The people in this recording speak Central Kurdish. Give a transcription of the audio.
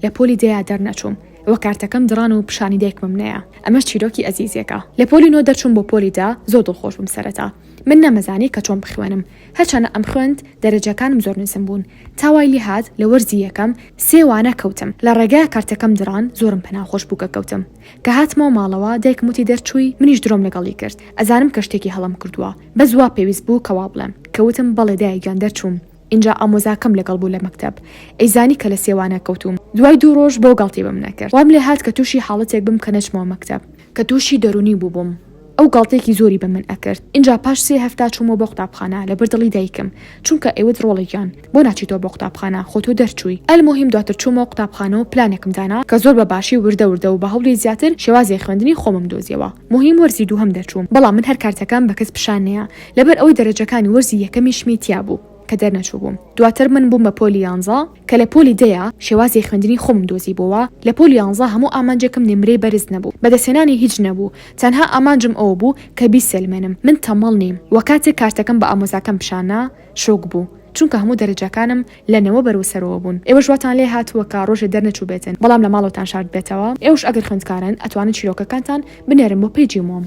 لە پۆلی دەیە دەرنەچووم ئەوە کارتەکەم دران و پیشانی دایکمم نەیە ئەمەش چیرۆکی ئەزیزێکە لە پۆلی 9 دەرچووم بۆ پۆلی دا زۆر دڵخۆش بووم سەرەتا من نەمەزانی کە چۆن بخوێنم هەرچەنە ئەم خوێند دەرەجەکانم زۆر نووسم بوون تاوای لی هات لە وەرزی یەکەم 3 وانە کەوتم لە ڕێگای کارتەکەم دران زۆرم پەناخۆش بوو کە کەوتم کە هاتمەوە ماڵەوە دایکم وتی دەرچووی منیش درۆم لەگەڵی کرد ئەزانم کە شتێکی هەڵم کردووە بە زوا پێویست بوو کەوا بڵێم کەوتم بەڵێ دایکیان دەرچووم اینجا ئامۆزاکەم لەگەڵ بوو لە مەکتەب ئەیزانی کە لە 3 وانە کەوتوم دوای 2 ڕۆژ بۆ گاڵتی بم نەکرد وام لێ هات کە تووشی حاڵەتێک بم کە نەچمەوە مەکتەب کە تووشی دەرونی بووبووم ئەو گاڵتێکی زۆری بە من ئەکرد اینجا پاش 3 هەفتا چوومەوە بۆ قوتابخانە لە بەردڵی دایکم چونکە ئێوەت ڕۆڵێکیان بۆ ناچیتەوە بۆ قوتابخانە خۆتۆ دەرچووی ئەلموهیم دواتر چوومەوە قوتابخانە و پلانێکم دانا کە زۆر بە باشی وردە و بە هەوڵی زیاتر شێوازی خوێندنی خۆمم دۆزیەوە مهم وەرزی دووهەم دەرچووم بەڵام من هەر کارتەکەم بە کەس پیشان نییە لەبەر ئەوەی دەرەجەکانی وەرزی یەکەمیش میتیا بوو کە دەرنەچوو بووم دواتر من بووم بە پۆلی 11 کە لە پۆلی دەیە شێوازی خوێندنی خۆم دۆزی بووە لە پۆلی 11 هەموو ئامانجێکم نمرەی بەرز نەبوو بەدەستێنانی هیچ نەبوو تەنها ئامانجم ئەوە بوو کە 20 سلمێنم من تەمەڵ نیم وە کاتێک کارتەکەم بە ئامۆزاکەم پیشانە شۆک بوو چونکە هەموو دەرەجەکانم لەنەوە بەرەوسەرەوە بوون ئێوە ژواتان لێ هاتووە کە ڕۆژێ دەرنەچوو بێتن بەڵام لە ماڵەوەتان شارد بێتەوە ئێوەش ئەگەر خوێندکارن ئەتوانن چیرۆکەکانتان بنێرن بۆ پیجی مۆم